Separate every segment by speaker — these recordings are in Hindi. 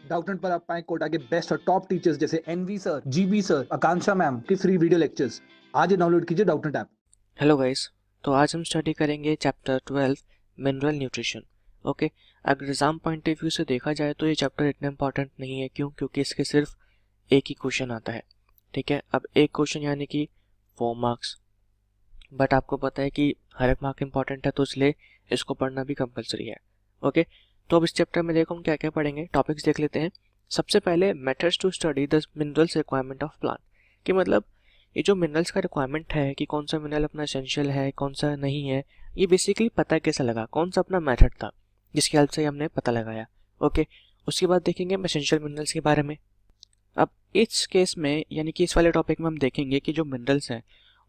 Speaker 1: डाउटनेट पर आप पाएं कोटा के बेस्ट और टॉप टीचर्स जैसे एनवी सर, जीबी सर, आकांक्षा मैम की फ्री वीडियो लेक्चर्स। आज ही डाउनलोड कीजिए डाउटनेट ऐप।
Speaker 2: हेलो गाइस, तो आज हम स्टडी करेंगे चैप्टर 12 मिनरल न्यूट्रिशन। ओके, अगर एग्जाम पॉइंट ऑफ व्यू से देखा जाए तो ये चैप्टर इतना इंपॉर्टेंट नहीं है। क्योंकि इसके सिर्फ एक ही क्वेश्चन आता है। ठीक है, अब एक क्वेश्चन यानी कि 4 मार्क्स, बट आपको पता है कि हर एक मार्क इंपॉर्टेंट है, तो इसलिए इसको पढ़ना भी कंपलसरी है। ओके, तो अब इस चैप्टर में देखो हम क्या क्या पढ़ेंगे, टॉपिक्स देख लेते हैं। सबसे पहले methods to study the minerals requirement of plant, कि मतलब ये जो मिनरल्स का रिक्वायरमेंट है कि कौन सा मिनरल अपना एसेंशियल है, कौन सा नहीं है, ये बेसिकली पता कैसे लगा, कौन सा अपना मेथड था जिसकी हेल्प से हमने पता लगाया। ओके, उसके बाद देखेंगे हम एसेंशियल मिनरल्स के बारे में। अब इस केस में यानी कि इस वाले टॉपिक में हम देखेंगे कि जो मिनरल्स हैं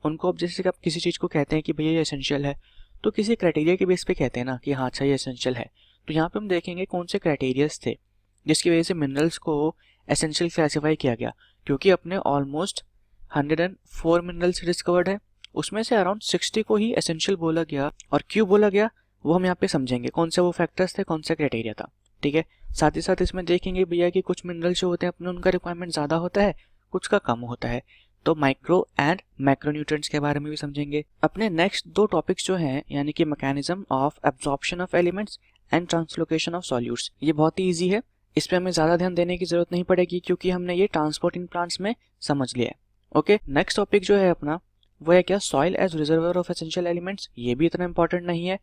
Speaker 2: उनको, अब जैसे कि आप किसी चीज़ को कहते हैं कि भैया ये एसेंशियल है, तो किसी क्राइटेरिया के बेस पे कहते हैं ना कि हाँ अच्छा ये एसेंशियल है। तो यहाँ पे हम देखेंगे कौन से क्राइटेरियाज थे जिसकी वजह से मिनरल्स को एसेंशियल क्लासीफाई किया गया। क्योंकि अपने ऑलमोस्ट 104 मिनरल्स डिस्कवर्ड है, उसमें से अराउंड 60 को ही एसेंशियल बोला गया। और क्यों बोला गया वो हम यहाँ पे समझेंगे, कौन से वो फैक्टर्स थे, कौन सा क्राइटेरिया था। ठीक है, साथ ही साथ इसमें देखेंगे भैया कि कुछ मिनरल्स जो होते हैं अपने उनका रिक्वायरमेंट ज़्यादा होता है, कुछ का कम होता है। तो माइक्रो एंड मैक्रोन्यूट्रिएंट्स के बारे में भी समझेंगे। अपने नेक्स्ट दो टॉपिक्स जो हैं यानी कि mechanism of absorption of elements and translocation of solutes, ये बहुत ही ईजी है, इस पे हमें ज़्यादा ध्यान देने की जरूरत नहीं पड़ेगी क्योंकि हमने ये ट्रांसपोर्ट इन प्लांट्स में समझ लिया है। ओके, नेक्स्ट टॉपिक जो है अपना वो है क्या, soil as reservoir of essential elements, ये भी इतना इंपॉर्टेंट नहीं है।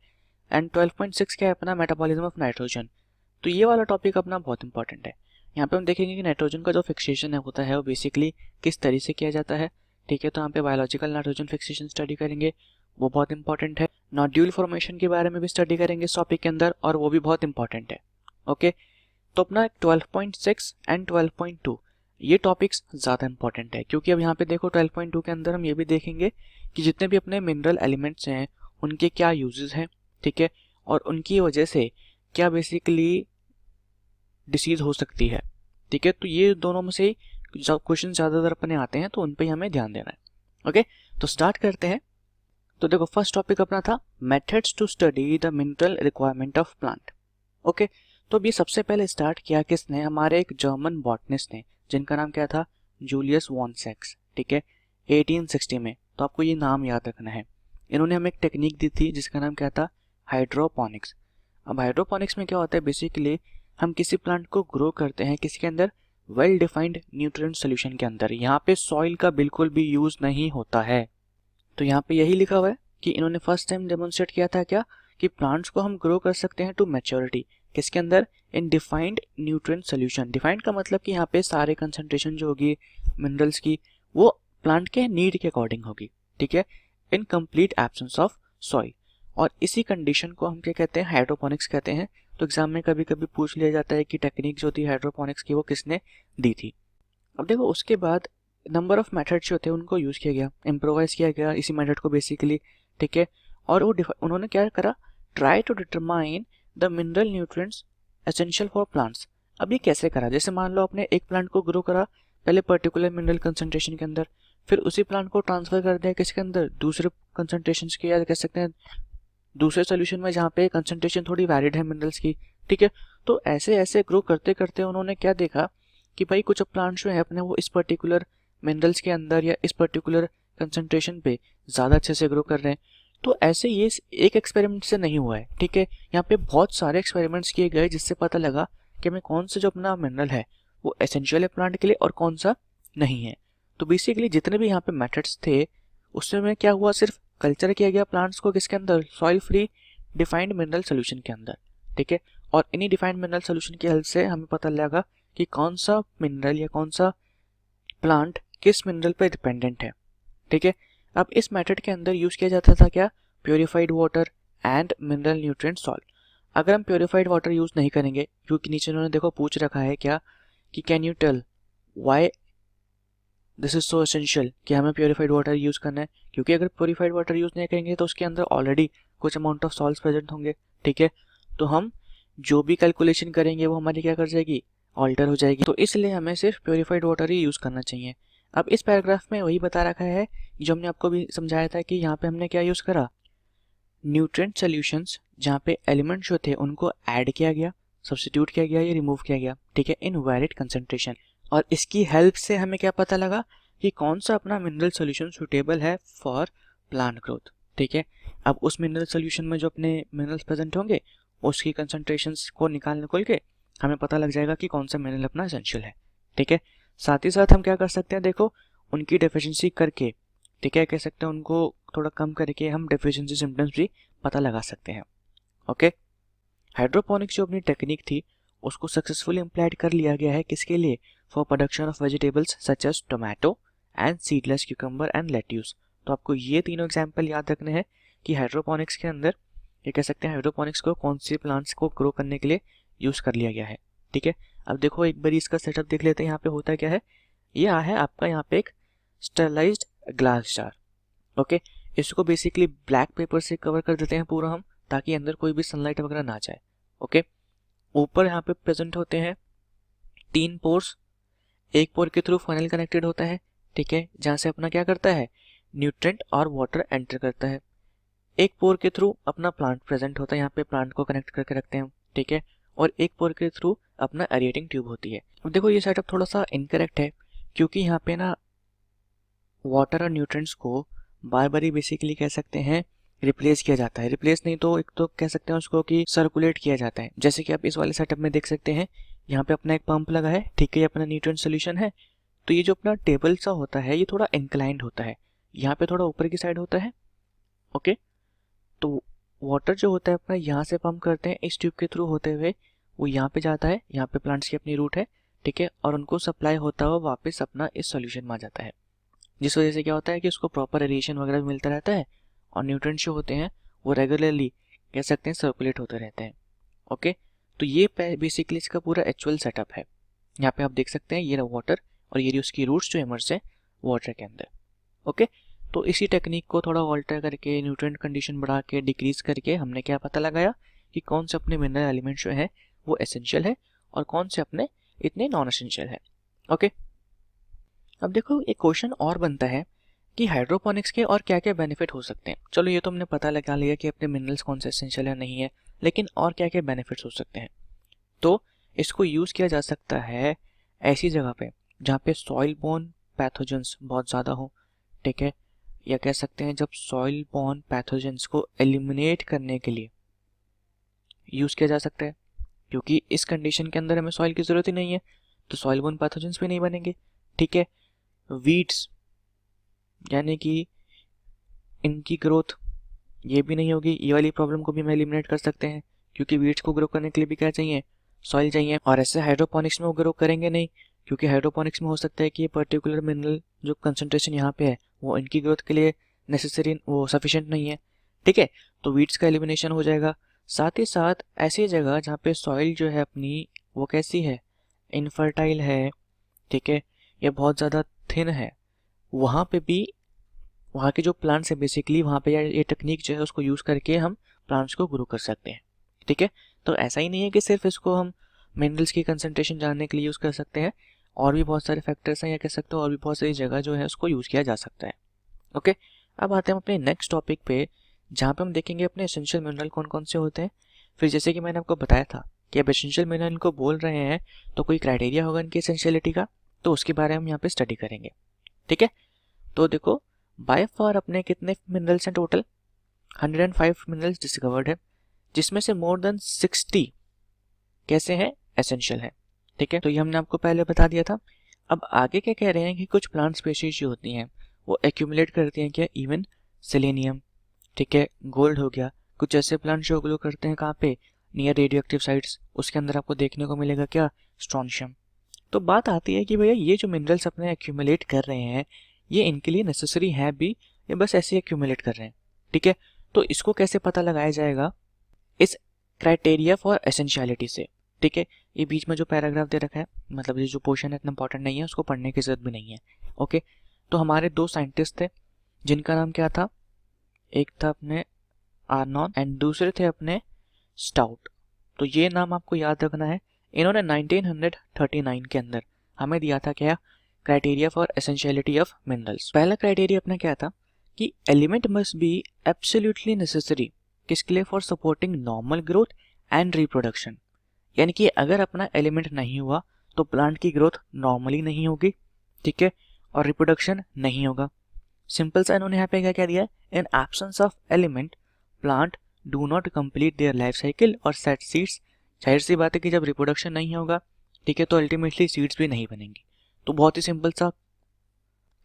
Speaker 2: एंड 12.6 क्या है अपना, मेटाबॉलिज्म ऑफ नाइट्रोजन। तो ये वाला टॉपिक अपना बहुत इंपॉर्टेंट है। यहाँ पे हम देखेंगे कि नाइट्रोजन का जो फिक्सेशन है होता है वो बेसिकली किस तरीके से किया जाता है। ठीक है, तो यहाँ पे बायोलॉजिकल नाइट्रोजन फिक्सेशन स्टडी करेंगे, वो बहुत इंपॉर्टेंट है। नोड्यूल फॉर्मेशन के बारे में भी स्टडी करेंगे इस टॉपिक के अंदर, और वो भी बहुत इंपॉर्टेंट है। ओके, तो अपना 12.6 एंड 12.2 ये टॉपिक्स ज़्यादा इंपॉर्टेंट है क्योंकि अब यहाँ पे देखो 12.2 के अंदर हम ये भी देखेंगे कि जितने भी अपने मिनरल एलिमेंट्स हैं उनके क्या यूजेस हैं। ठीक है, और उनकी वजह से क्या बेसिकली डिसीज हो सकती है। ठीक है, तो ये दोनों में से क्वेश्चन ज़्यादातर अपने आते हैं, तो उन पे ही हमें ध्यान देना है। ओके, तो स्टार्ट करते हैं। तो देखो फर्स्ट टॉपिक अपना था methods to study the mineral requirement of plant. Okay, तो अभी सबसे पहले स्टार्ट किया किसने, हमारे एक जर्मन बॉटनिस्ट ने जिनका नाम क्या था, जूलियस वॉन सेक्स। ठीक है, 1860 में। तो आपको ये नाम याद रखना है। इन्होंने हमें एक टेक्निक दी थी जिसका नाम क्या था, हाइड्रोपोनिक्स। अब हाइड्रोपोनिक्स में क्या होता है, बेसिकली हम किसी प्लांट को ग्रो करते हैं किसके अंदर, वेल डिफाइंड न्यूट्रिएंट सॉल्यूशन के अंदर। यहाँ पे सॉइल का बिल्कुल भी यूज नहीं होता है। तो यहाँ पे यही लिखा हुआ है कि इन्होंने फर्स्ट टाइम डेमोन्स्ट्रेट किया था क्या, कि प्लांट्स को हम ग्रो कर सकते हैं टू मैच्योरिटी किसके अंदर, इन डिफाइंड न्यूट्रिएंट सॉल्यूशन। डिफाइंड का मतलब कि यहाँ पे सारे कंसंट्रेशन जो होगी मिनरल्स की वो प्लांट के नीड के अकॉर्डिंग होगी। ठीक है, in complete absence of soil. और इसी कंडीशन को हम क्या कहते हैं, हाइड्रोपोनिक्स कहते हैं। तो एग्जाम में कभी कभी पूछ लिया जाता है कि टेक्निक जो थी हाइड्रोपोनिक्स की वो किसने दी थी। अब देखो उसके बाद नंबर ऑफ मेथड्स जो थे उनको यूज़ किया गया, इम्प्रोवाइज किया गया इसी मेथड को बेसिकली। ठीक है, और वो उन्होंने क्या करा, try to determine the mineral nutrients essential for plants. अब ये कैसे करा, जैसे मान लो आपने एक प्लांट को ग्रो करा पहले पर्टिकुलर मिनरल कंसंट्रेशन के अंदर, फिर उसी प्लांट को ट्रांसफर कर दिया किसके अंदर, दूसरे कंसंट्रेशन के, या कह सकते हैं दूसरे सोल्यूशन में जहाँ पे कंसंट्रेशन थोड़ी वैलिड है मिनरल्स की। ठीक है, तो ऐसे ऐसे ग्रो करते करते उन्होंने क्या देखा कि भाई कुछ प्लांट्स जो है अपने वो इस पर्टिकुलर मिनरल्स के अंदर या इस पर्टिकुलर कंसंट्रेशन पे ज़्यादा अच्छे से ग्रो कर रहे हैं। तो ऐसे ये एक एक्सपेरिमेंट से नहीं हुआ है। ठीक है, यहाँ पे बहुत सारे एक्सपेरिमेंट्स किए गए जिससे पता लगा कि हमें कौन सा जो अपना मिनरल है वो एसेंशियल है प्लांट के लिए और कौन सा नहीं है। तो बेसिकली जितने भी यहाँ पे मेथड्स थे उसमें क्या हुआ, सिर्फ कल्चर किया गया प्लांट्स को किसके अंदर, soil free defined mineral solution के अंदर। ठीक है, और इन्हीं डिफाइंड मिनरल सोल्यूशन की हेल्प से हमें पता लगा कि कौन सा मिनरल या कौन सा प्लांट किस मिनरल पे डिपेंडेंट है। ठीक है, अब इस मेथड के अंदर यूज किया जाता था क्या, purified water and mineral nutrient salt. अगर हम प्योरीफाइड वाटर यूज नहीं करेंगे, क्योंकि नीचे उन्होंने देखो पूछ रखा है क्या कि can you tell why this is so essential कि हमें प्योरीफाइड वाटर यूज करना है, क्योंकि अगर प्योरीफाइड वाटर यूज नहीं करेंगे तो उसके अंदर ऑलरेडी कुछ अमाउंट ऑफ सॉल्ट्स प्रेजेंट होंगे। ठीक है, तो हम जो भी कैलकुलेशन करेंगे वो हमारी क्या कर जाएगी, ऑल्टर हो जाएगी। तो इसलिए हमें सिर्फ प्योरीफाइड वाटर ही यूज करना चाहिए। अब इस पैराग्राफ में वही बता रखा है जो हमने आपको भी समझाया था कि यहाँ पे हमने क्या यूज करा, न्यूट्रिएंट सॉल्यूशंस, जहाँ पे एलिमेंट जो थे उनको ऐड किया गया, सब्स्टिट्यूट किया गया या रिमूव किया गया, ठीक है, इन वेरिड कंसंट्रेशन। और इसकी हेल्प से हमें क्या पता लगा कि कौन सा अपना मिनरल सोल्यूशन सुटेबल है फॉर प्लांट ग्रोथ, ठीक है। अब उस मिनरल सोल्यूशन में जो अपने मिनरल्स प्रेजेंट होंगे उसकी कंसंट्रेशंस को निकाल के हमें पता लग जाएगा कि कौन सा मिनरल अपना एसेंशियल है, ठीक है। साथ ही साथ हम क्या कर सकते हैं, देखो उनकी डेफिशिएंसी करके, ठीक है, कह सकते हैं उनको थोड़ा कम करके हम डेफिशिएंसी सिम्टम्स भी पता लगा सकते हैं। ओके, हाइड्रोपोनिक्स जो अपनी टेक्निक थी उसको सक्सेसफुली इम्प्लाइड कर लिया गया है किसके लिए, for production of vegetables such as tomato and seedless cucumber and lettuce. तो आपको ये तीनों एग्जाम्पल याद रखने हैं कि हाइड्रोपोनिक्स के अंदर ये कह सकते हैं हाइड्रोपोनिक्स को कौन से प्लांट्स को ग्रो करने के लिए यूज कर लिया गया है, ठीक है। अब देखो एक बार इसका सेटअप देख लेते हैं, यहाँ पे होता क्या है, ये है आपका यहाँ पे एक स्टरलाइज्ड ग्लास जार। ओके, इसको बेसिकली ब्लैक पेपर से कवर कर देते हैं पूरा हम, ताकि अंदर कोई भी सनलाइट वगैरह ना जाए। ओके, ऊपर यहाँ पे प्रेजेंट होते हैं 3 पोर्स, एक पोर के थ्रू फनल कनेक्टेड होता है, ठीक है, जहाँ से अपना क्या करता है, न्यूट्रेंट और वाटर एंटर करता है। एक पोर के थ्रू अपना प्लांट प्रेजेंट होता है, यहाँ पे प्लांट को कनेक्ट करके रखते हैं, ठीक है, और एक पोर के थ्रू अपना एरिएटिंग ट्यूब होती है। अब देखो ये सेटअप थोड़ा सा इनकरेक्ट है, क्योंकि यहाँ पे ना वाटर और न्यूट्रेंट्स को बार बार ही बेसिकली कह सकते हैं रिप्लेस किया जाता है। रिप्लेस नहीं तो एक तो कह सकते हैं उसको कि सर्कुलेट किया जाता है। जैसे कि आप इस वाले सेटअप में देख सकते हैं, यहाँ पे अपना एक पंप लगा है, ठीक है, ये अपना न्यूट्रेंट सोल्यूशन है। तो ये जो अपना टेबल सा होता है ये थोड़ा इंक्लाइंड होता है, यहाँ पे थोड़ा ऊपर की साइड होता है। ओके, तो वाटर जो होता है अपना यहाँ से पंप करते हैं इस ट्यूब के थ्रू होते हुए, वो यहाँ पे जाता है, यहाँ पे प्लांट्स की अपनी रूट है, ठीक है, और उनको सप्लाई होता हुआ वापस अपना इस सोल्यूशन में आ जाता है, जिस वजह से क्या होता है कि उसको प्रॉपर एरिएशन वगैरह भी मिलता रहता है और न्यूट्रिएंट्स जो होते हैं वो रेगुलरली कह सकते हैं सर्कुलेट होते रहते हैं। ओके, तो ये बेसिकली इसका पूरा एक्चुअल सेटअप है। यहाँ पे आप देख सकते हैं ये वाटर और ये उसकी रूट्स जो इमर्ज है वाटर के अंदर। ओके, तो इसी टेक्निक को थोड़ा ऑल्टर करके न्यूट्रिएंट कंडीशन बढ़ा के डिक्रीज करके हमने क्या पता लगाया कि कौन से अपने मिनरल एलिमेंट्स जो है वो एसेंशियल है और कौन से अपने इतने नॉन एसेंशियल है। ओके, अब देखो एक क्वेश्चन और बनता है कि हाइड्रोपोनिक्स के और क्या क्या बेनिफिट हो सकते हैं। चलो ये तो हमने पता लगा लिया कि अपने मिनरल्स कौन से एसेंशियल है नहीं है, लेकिन और क्या क्या बेनिफिट्स हो सकते हैं। तो इसको यूज़ किया जा सकता है ऐसी जगह पे जहाँ पे सॉइल बोर्न पैथोजेंस बहुत ज़्यादा हो, ठीक है, या कह सकते हैं जब सॉइल बोर्न पैथोजेंस को एलिमिनेट करने के लिए यूज़ किया जा सकता है, क्योंकि इस कंडीशन के अंदर हमें सॉइल की ज़रूरत ही नहीं है, तो सॉइल बोर्न पैथोजेंस भी नहीं बनेंगे, ठीक है। वीड्स यानी कि इनकी ग्रोथ ये भी नहीं होगी, ये वाली प्रॉब्लम को भी हम एलिमिनेट कर सकते हैं, क्योंकि वीड्स को ग्रो करने के लिए भी क्या चाहिए, सॉइल चाहिए। और ऐसे हाइड्रोपोनिक्स में वो ग्रो करेंगे नहीं, क्योंकि हाइड्रोपोनिक्स में हो सकता है कि ये पर्टिकुलर मिनरल जो कंसंट्रेशन यहाँ पे है वो इनकी ग्रोथ के लिए नेसेसरी वो सफिशिएंट नहीं है, ठीक है, तो वीड्स का एलिमिनेशन हो जाएगा। साथ ही साथ ऐसी जगह जहाँ पे सॉइल जो है अपनी वो कैसी है, इनफर्टाइल है, ठीक है, या बहुत ज़्यादा थिन है, वहाँ पे भी वहाँ के जो प्लांट्स है बेसिकली वहाँ पे ये टेक्निक जो है उसको यूज़ करके हम प्लांट्स को ग्रो कर सकते हैं, ठीक है। तो ऐसा ही नहीं है कि सिर्फ इसको हम मिनरल्स की कंसंट्रेशन जानने के लिए यूज़ कर सकते हैं, और भी बहुत सारे फैक्टर्स हैं, या कह सकते हो और भी बहुत सारी जगह जो है उसको यूज़ किया जा सकता है। ओके, अब आते हैं अपने नेक्स्ट टॉपिक पे, जहाँ पे हम देखेंगे अपने एसेंशियल मिनरल कौन कौन से होते हैं। फिर जैसे कि मैंने आपको बताया था कि अब एसेंशियल मिनरल इनको बोल रहे हैं तो कोई क्राइटेरिया होगा इनकी एसेंशियलिटी का, तो उसके बारे में हम यहाँ पे स्टडी करेंगे, ठीक है। तो देखो बाय फार अपने कितने मिनरल्स हैं टोटल, 105 मिनरल्स डिस्कवर्ड है, जिसमें से मोर देन 60 कैसे हैं, एसेंशियल है, ठीक है। तो ये हमने आपको पहले बता दिया था। अब आगे क्या कह रहे हैं कि कुछ प्लांट स्पीशीज जो होती हैं वो एक्यूमुलेट करती हैं क्या, इवन सेलेनियम, ठीक है, गोल्ड हो गया। कुछ ऐसे प्लांट जो ग्लो करते हैं कहाँ पे, नियर रेडियो एक्टिव साइट्स, उसके अंदर आपको देखने को मिलेगा क्या, स्ट्रोंशियम। तो बात आती है कि भैया ये जो मिनरल्स अपने एक्यूमुलेट कर रहे हैं ये इनके लिए नेसेसरी है भी, ये बस ऐसे एक्यूमुलेट कर रहे हैं, ठीक है। तो इसको कैसे पता लगाया जाएगा, इस क्राइटेरिया फॉर एसेंशियलिटी से, ठीक है। ये बीच में जो पैराग्राफ दे रखा है, मतलब ये जो पोर्शन है इतना इंपॉर्टेंट नहीं है, उसको पढ़ने की जरूरत भी नहीं है। ओके, तो हमारे 2 साइंटिस्ट थे जिनका नाम क्या था, एक था अपने आर्नॉन एंड दूसरे थे अपने स्टाउट। तो ये नाम आपको याद रखना है। इन्होंने 1939 के अंदर हमें दिया था क्या, criteria for essentiality of minerals. पहला क्राइटेरिया अपना क्या था कि element must be absolutely necessary किसके लिए, for supporting normal growth and reproduction, यानी कि अगर अपना एलिमेंट नहीं हुआ तो प्लांट की ग्रोथ नॉर्मली नहीं होगी, ठीक है, और रिप्रोडक्शन नहीं होगा। सिंपल सा इन्होंने यहाँ पे क्या क्या दिया है, in absence of element plant do not complete their life cycle और सेट सीड्स। जाहिर सी बात है कि जब रिप्रोडक्शन नहीं होगा, ठीक है, तो अल्टीमेटली सीड्स भी नहीं बनेंगी। तो बहुत ही सिंपल सा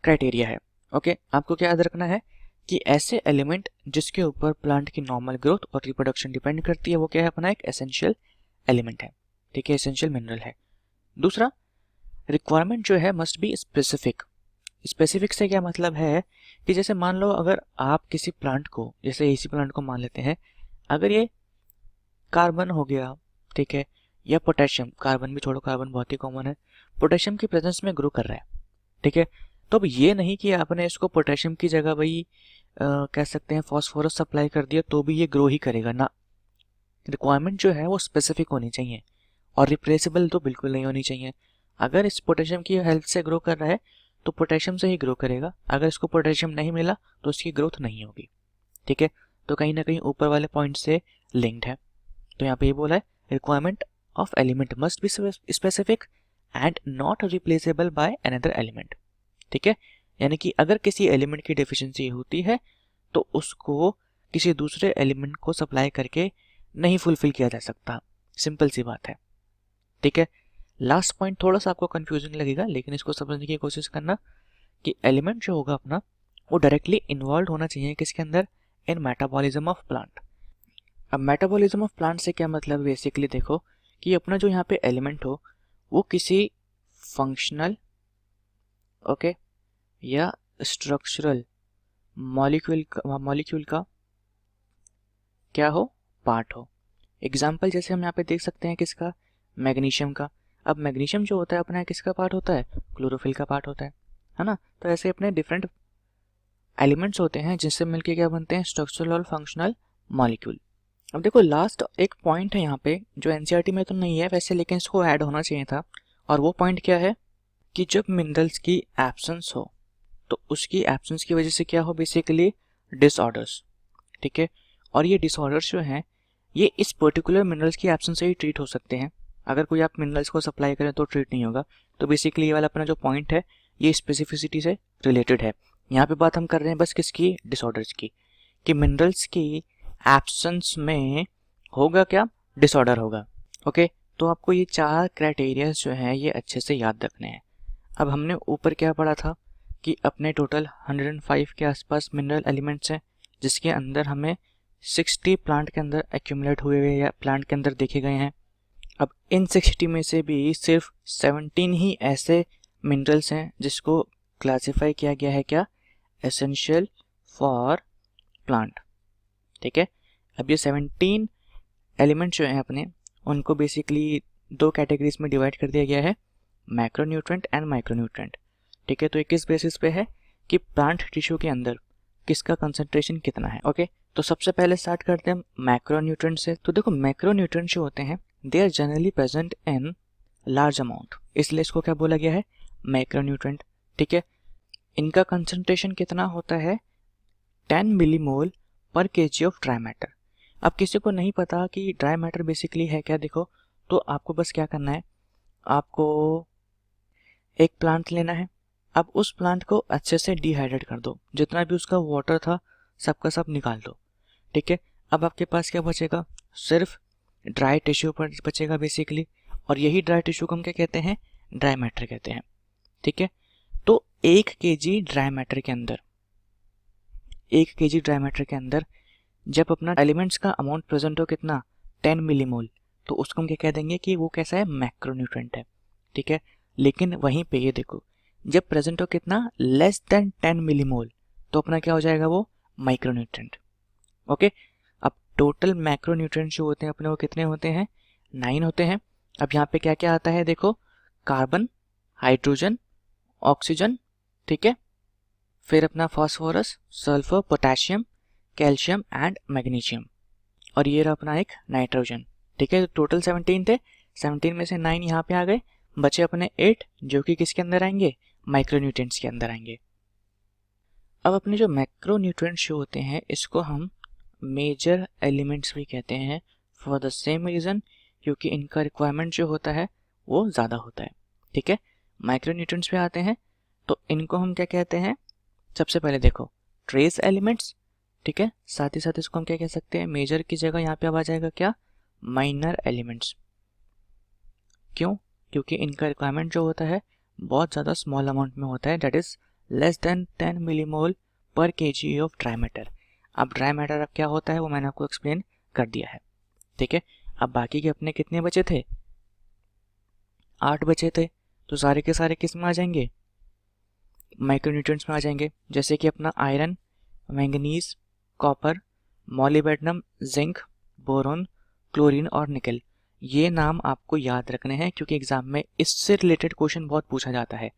Speaker 2: क्राइटेरिया है। ओके, आपको क्या याद रखना है कि ऐसे एलिमेंट जिसके ऊपर प्लांट की नॉर्मल ग्रोथ और रिप्रोडक्शन डिपेंड करती है वो क्या है, अपना एक एसेंशियल एलिमेंट है, ठीक है, एसेंशियल मिनरल है। दूसरा रिक्वायरमेंट जो है मस्ट बी स्पेसिफिक। स्पेसिफिक से क्या मतलब है कि जैसे मान लो अगर आप किसी प्लांट को, जैसे इसी प्लांट को मान लेते हैं, अगर ये कार्बन हो गया, ठीक है, या पोटेशियम, कार्बन भी छोड़ो, कार्बन बहुत ही कॉमन है, पोटेशियम की प्रेजेंस में ग्रो कर रहा है, ठीक है, तो अब ये नहीं कि आपने इसको पोटेशियम की जगह भाई कह सकते हैं फॉस्फोरस सप्लाई कर दिया तो भी ये ग्रो ही करेगा ना। रिक्वायरमेंट जो है वो स्पेसिफिक होनी चाहिए और रिप्लेसेबल तो बिल्कुल नहीं होनी चाहिए। अगर इस पोटेशियम की हेल्प से ग्रो कर रहा है तो पोटेशियम से ही ग्रो करेगा, अगर इसको पोटेशियम नहीं मिला तो उसकी ग्रोथ नहीं होगी, ठीक है। तो कहीं ना कहीं ऊपर वाले पॉइंट से लिंक्ड है। तो यहाँ पे ये बोला है requirement of element must be specific and not replaceable by another element, ठीक है। यानी कि अगर किसी एलिमेंट की डेफिशिएंसी होती है तो उसको किसी दूसरे एलिमेंट को सप्लाई करके नहीं फुलफिल किया जा सकता, सिंपल सी बात है, ठीक है। लास्ट पॉइंट थोड़ा सा आपको कंफ्यूजिंग लगेगा लेकिन इसको समझने की कोशिश करना कि एलिमेंट जो होगा अपना वो डायरेक्टली इन्वॉल्व होना चाहिए किसके अंदर, इन मेटाबॉलिज्म ऑफ प्लांट। अब मेटाबॉलिज्म ऑफ प्लांट से क्या मतलब, बेसिकली देखो कि अपना जो यहाँ पे एलिमेंट हो वो किसी फंक्शनल, ओके, या स्ट्रक्चरल मॉलिक्यूल का क्या हो, पार्ट हो। एग्जाम्पल जैसे हम यहाँ पे देख सकते हैं किसका, मैग्नीशियम का। अब मैग्नीशियम जो होता है अपना किसका पार्ट होता है, क्लोरोफिल का पार्ट होता है ना। तो ऐसे अपने डिफरेंट एलिमेंट्स होते हैं जिससे मिलके क्या बनते हैं, स्ट्रक्चरल और फंक्शनल मॉलिक्यूल। अब देखो लास्ट एक पॉइंट है यहाँ पे जो एनसीईआरटी में तो नहीं है वैसे, लेकिन इसको ऐड होना चाहिए था, और वो पॉइंट क्या है कि जब मिनरल्स की एब्सेंस हो तो उसकी एब्सेंस की वजह से क्या हो, बेसिकली डिसऑर्डर्स, ठीक है। और ये डिसऑर्डर्स जो हैं ये इस पर्टिकुलर मिनरल्स की एब्सेंस से ही ट्रीट हो सकते हैं, अगर कोई आप मिनरल्स को सप्लाई करें तो ट्रीट नहीं होगा। तो बेसिकली ये वाला अपना जो पॉइंट है ये स्पेसिफिसिटी से रिलेटेड है। यहाँ पे बात हम कर रहे हैं बस किसकी, डिसऑर्डर्स की, कि मिनरल्स की एब्सेंस में होगा क्या, डिसऑर्डर होगा। ओके, तो आपको ये 4 क्राइटेरियाज जो हैं ये अच्छे से याद रखने हैं। अब हमने ऊपर क्या पढ़ा था कि अपने टोटल 105 के आसपास मिनरल एलिमेंट्स हैं जिसके अंदर हमें 60 प्लांट के अंदर एक्यूमुलेट हुए हुए या प्लांट के अंदर देखे गए हैं। अब इन 60 में से भी सिर्फ 17 ही ऐसे मिनरल्स हैं जिसको क्लासिफाई किया गया है क्या, एसेंशियल फॉर प्लांट, ठीक है। अब ये 17 एलिमेंट जो हैं अपने उनको बेसिकली 2 कैटेगरीज में डिवाइड कर दिया गया है, मैक्रोन्यूट्रेंट एंड माइक्रोन्यूट्रेंट, ठीक है। तो ये किस बेसिस पे है कि प्लांट टिश्यू के अंदर किसका कंसंट्रेशन कितना है। ओके, तो सबसे पहले स्टार्ट करते हैं मैक्रोन्यूट्रेंट से। तो देखो मैक्रोन्यूट्रेंट जो होते हैं they are generally present in large amount, इसलिए इसको क्या बोला गया है, मैक्रोन्यूट्रेंट, ठीक है। इनका कंसंट्रेशन कितना होता है, 10 मिलीमोल पर केजी ऑफ ड्राई मैटर। अब किसी को नहीं पता कि ड्राई मैटर बेसिकली है क्या, देखो तो आपको बस क्या करना है, आपको एक प्लांट लेना है, अब उस प्लांट को अच्छे से डिहाइड्रेट कर दो, जितना भी उसका वाटर था सबका सब निकाल दो, ठीक है। अब आपके पास क्या बचेगा, सिर्फ ड्राई टिश्यू पर बचेगा बेसिकली, और यही ड्राई टिश्यू को हम क्या कहते हैं, ड्राई मैटर कहते हैं, ठीक है। तो 1 केजी ड्राई मैटर के अंदर, 1 केजी ड्राई मैटर के अंदर जब अपना एलिमेंट्स का अमाउंट प्रेजेंट हो कितना, 10 मिलीमोल, तो उसको हम क्या कह देंगे कि वो कैसा है, मैक्रोन्यूट्रेंट है, ठीक है। लेकिन वहीं पे ये देखो जब प्रेजेंट हो कितना, लेस देन 10 मिलीमोल, तो अपना क्या हो जाएगा, वो माइक्रोन्यूट्रेंट। ओके, अब टोटल मैक्रोन्यूट्रेंट जो होते हैं अपने वो कितने होते हैं, 9 होते हैं। अब यहाँ पे क्या क्या आता है देखो, कार्बन, हाइड्रोजन, ऑक्सीजन, ठीक है, फिर अपना phosphorus, sulphur, potassium, calcium and magnesium, और ये रहा अपना एक नाइट्रोजन, ठीक है। टोटल 17 थे, 17 में से 9 यहाँ पे आ गए, बचे अपने 8 जो कि किसके अंदर आएंगे, माइक्रोन्यूट्रिएंट्स के अंदर आएंगे। अब अपने जो मैक्रोन्यूट्रिएंट्स जो होते हैं इसको हम मेजर एलिमेंट्स भी कहते हैं, फॉर द सेम रीज़न क्योंकि इनका रिक्वायरमेंट जो होता है वो ज़्यादा होता है। ठीक है, माइक्रो न्यूट्रिएंट्स पे आते हैं तो इनको हम क्या कहते हैं, सबसे पहले देखो ट्रेस एलिमेंट्स। ठीक है, साथ ही साथ इसको हम क्या कह सकते हैं, मेजर की जगह यहाँ पे अब आ जाएगा क्या, माइनर एलिमेंट्स। क्यों, क्योंकि इनका रिक्वायरमेंट जो होता है बहुत ज़्यादा स्मॉल अमाउंट में होता है, that is less than 10 millimole पर केजी ऑफ ड्राई मैटर। अब ड्राई मैटर अब क्या होता है वो मैंने आपको एक्सप्लेन कर दिया है। ठीक है, अब बाकी के अपने कितने बचे थे, 8 बचे थे, तो सारे के सारे किस में आ जाएंगे, माइक्रोन्यूट्रिएंट्स में आ जाएंगे। जैसे कि अपना iron, manganese, copper, molybdenum, zinc, boron, chlorine और निकल। ये नाम आपको याद रखने हैं क्योंकि एग्जाम में इससे रिलेटेड क्वेश्चन बहुत पूछा जाता है।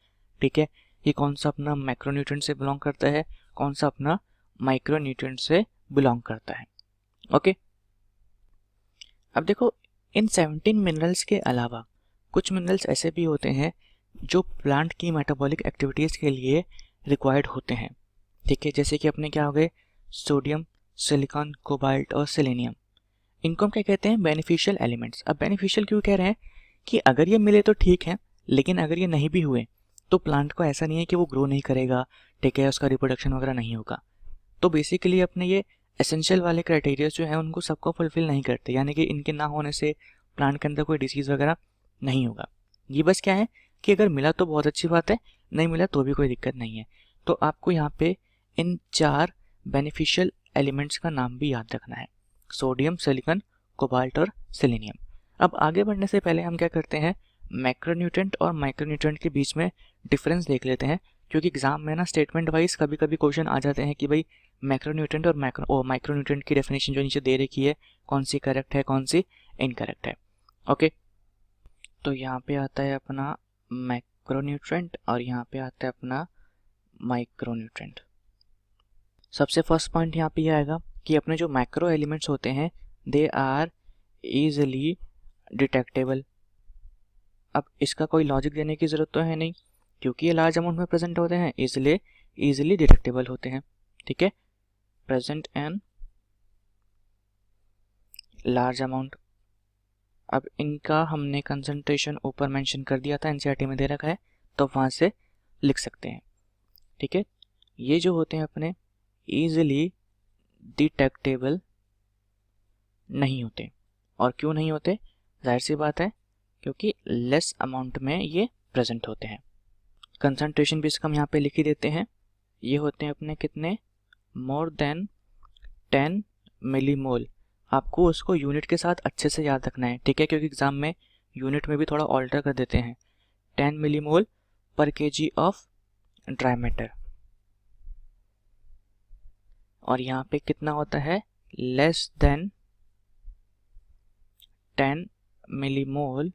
Speaker 2: ठीक है, ये कौन सा अपना मैक्रोन्यूट्रिएंट से बिलोंग करता है, कौन सा अपना माइक्रोन्यूट्रिएंट से बिलोंग करता है। ओके, अब देखो इन 17 मिनरल्स के अलावा कुछ मिनरल्स ऐसे भी होते हैं जो प्लांट की मेटाबॉलिक एक्टिविटीज़ के लिए रिक्वायर्ड होते हैं। ठीक है, जैसे कि अपने क्या हो गए, सोडियम, सिलिकॉन, कोबाल्ट और सेलेनियम। इनको हम क्या कहते हैं, बेनिफिशियल एलिमेंट्स। अब बेनिफिशियल क्यों कह रहे हैं कि अगर ये मिले तो ठीक है, लेकिन अगर ये नहीं भी हुए तो प्लांट को ऐसा नहीं है कि वो ग्रो नहीं करेगा, ठीक है, उसका रिप्रोडक्शन वगैरह नहीं होगा। तो बेसिकली अपने ये एसेंशियल वाले क्राइटेरिया जो हैं उनको सबको फुलफिल नहीं करते, यानी कि इनके ना होने से प्लांट के अंदर कोई डिसीज़ वगैरह नहीं होगा। ये बस क्या है कि अगर मिला तो बहुत अच्छी बात है, नहीं मिला तो भी कोई दिक्कत नहीं है। तो आपको यहाँ पे इन 4 बेनिफिशियल एलिमेंट्स का नाम भी याद रखना है, सोडियम, सिलिकॉन, कोबाल्ट और सेलेनियम। अब आगे बढ़ने से पहले हम क्या करते हैं, मैक्रोन्यूट्रिएंट और माइक्रोन्यूट्रिएंट के बीच में डिफरेंस देख लेते हैं, क्योंकि एग्जाम में ना स्टेटमेंट वाइज कभी कभी क्वेश्चन आ जाते हैं कि भाई मैक्रोन्यूट्रिएंट और माइक्रोन्यूट्रिएंट की डेफिनेशन जो नीचे दे रखी है कौन सी करेक्ट है कौन सी इनकरेक्ट है। ओके, तो यहाँ पे आता है अपना मैक्रोन्यूट्रिएंट और यहाँ पे आता है अपना माइक्रोन्यूट्रिएंट। सबसे फर्स्ट पॉइंट यहाँ पे आएगा कि अपने जो मैक्रो एलिमेंट्स होते हैं दे आर इजीली डिटेक्टेबल। अब इसका कोई लॉजिक देने की ज़रूरत तो है नहीं, क्योंकि ये लार्ज अमाउंट में प्रेजेंट होते हैं इसलिए इजीली डिटेक्टेबल होते हैं। ठीक है, प्रेजेंट एन लार्ज अमाउंट। अब इनका हमने कंसंट्रेशन ऊपर मेंशन कर दिया था, एनसीईआरटी में दे रखा है, तो वहाँ से लिख सकते हैं। ठीक है, ये जो होते हैं अपने इजीली डिटेक्टेबल नहीं होते। और क्यों नहीं होते, जाहिर सी बात है क्योंकि लेस अमाउंट में ये प्रेजेंट होते हैं। कंसंट्रेशन भी इसका हम यहाँ पे लिख ही देते हैं, ये होते हैं अपने कितने, मोर देन 10 मिलीमोल। आपको उसको यूनिट के साथ अच्छे से याद रखना है, ठीक है, क्योंकि एग्जाम में यूनिट में भी थोड़ा ऑल्टर कर देते हैं। 10 मिलीमोल पर केजी ऑफ ड्राई मैटर। और यहाँ पे कितना होता है, लेस देन 10 मिलीमोल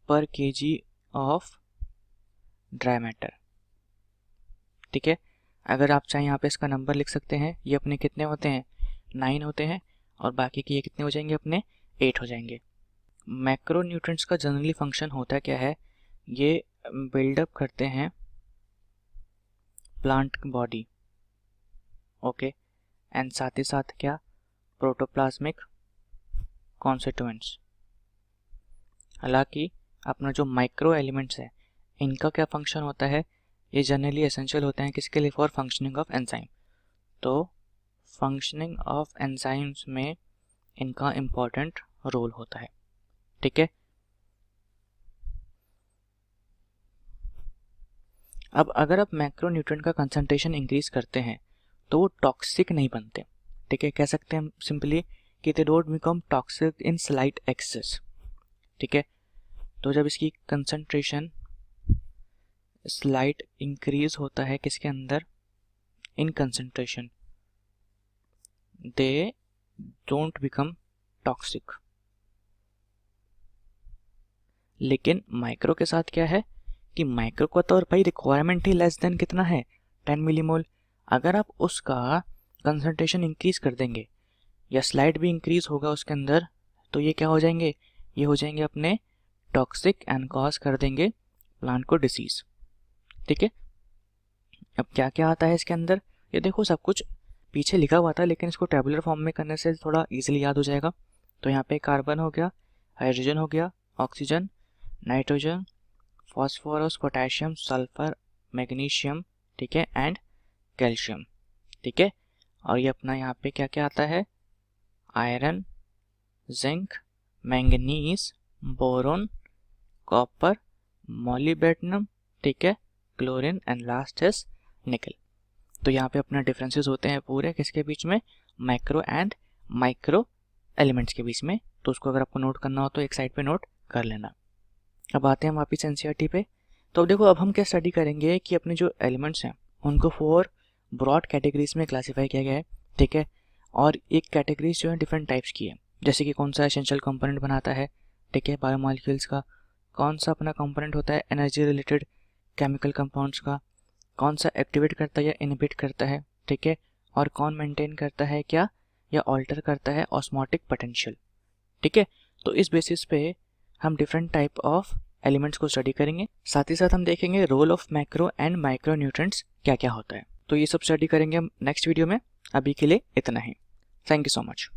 Speaker 2: पर केजी ऑफ ड्राई मैटर। ठीक है, अगर आप चाहें यहाँ पे इसका नंबर लिख सकते हैं, ये अपने कितने होते हैं, 9 होते हैं, और बाकी के ये कितने हो जाएंगे, अपने 8 हो जाएंगे। मैक्रो न्यूट्रिएंट्स का जनरली फंक्शन होता क्या है, ये बिल्डअप करते हैं प्लांट बॉडी। ओके, एंड साथ ही साथ क्या, प्रोटोप्लाज्मिक कॉन्स्टिट्यूएंट्स। हालांकि अपना जो माइक्रो एलिमेंट्स है इनका क्या फंक्शन होता है, ये जनरली एसेंशियल होते हैं किसके लिए, फॉर फंक्शनिंग ऑफ एंजाइम। तो फंक्शनिंग ऑफ एंजाइम्स में इनका इम्पॉर्टेंट रोल होता है। ठीक है, अब अगर आप मैक्रोन्यूट्रिएंट का कंसंट्रेशन इंक्रीज करते हैं तो वो टॉक्सिक नहीं बनते। ठीक है, कह सकते हैं हम सिंपली कि they don't become toxic in slight excess. ठीक है, तो जब इसकी कंसंट्रेशन स्लाइट इंक्रीज होता है किसके अंदर, in concentration, they don't become toxic. लेकिन माइक्रो के साथ क्या है कि माइक्रो का तो भाई रिक्वायरमेंट ही लेस देन कितना है, 10 मिलीमोल। अगर आप उसका कंसंट्रेशन इंक्रीज कर देंगे या स्लाइड भी इंक्रीज होगा उसके अंदर, तो ये क्या हो जाएंगे, ये हो जाएंगे अपने टॉक्सिक एंड कॉज कर देंगे प्लांट को डिसीज। ठीक है, अब क्या क्या आता है इसके अंदर, ये देखो सब कुछ पीछे लिखा हुआ था लेकिन इसको टेबुलर फॉर्म में करने से थोड़ा इजीली याद हो जाएगा। तो यहाँ पे कार्बन हो गया, हाइड्रोजन हो गया, oxygen, nitrogen, phosphorus, potassium, sulphur, magnesium, ठीक है, एंड कैल्शियम, ठीक है। और ये अपना यहाँ पे क्या क्या आता है, iron, zinc, manganese, boron, copper, molybdenum, ठीक है, क्लोरीन एंड लास्ट इज निकल। तो यहाँ पे अपना डिफरेंसेस होते हैं पूरे किसके बीच में, मैक्रो एंड माइक्रो एलिमेंट्स के बीच में। तो उसको अगर आपको नोट करना हो तो एक साइड पे नोट कर लेना। अब आते हैं वापिस एनसीईआरटी पे। तो अब देखो, अब हम क्या स्टडी करेंगे कि अपने जो एलिमेंट्स हैं उनको 4 ब्रॉड कैटेगरीज में क्लासीफाई किया गया है, ठीक है। और एक कैटेगरीज जो है डिफरेंट टाइप्स की है, जैसे कि कौन सा एसेंशियल कंपोनेंट बनाता है, ठीक है, बायोमॉलिक्यूल्स का, कौन सा अपना कंपोनेंट होता है एनर्जी रिलेटेड केमिकल कंपाउंड्स का, कौन सा एक्टिवेट करता है या इनहिबिट करता है, ठीक है, और कौन मेंटेन करता है क्या या ऑल्टर करता है ऑस्मोटिक पोटेंशियल, ठीक है। तो इस बेसिस पे हम डिफरेंट टाइप ऑफ एलिमेंट्स को स्टडी करेंगे। साथ ही साथ हम देखेंगे role of macro and micro nutrients क्या क्या होता है। तो ये सब स्टडी करेंगे हम नेक्स्ट वीडियो में। अभी के लिए इतना ही। Thank you so much.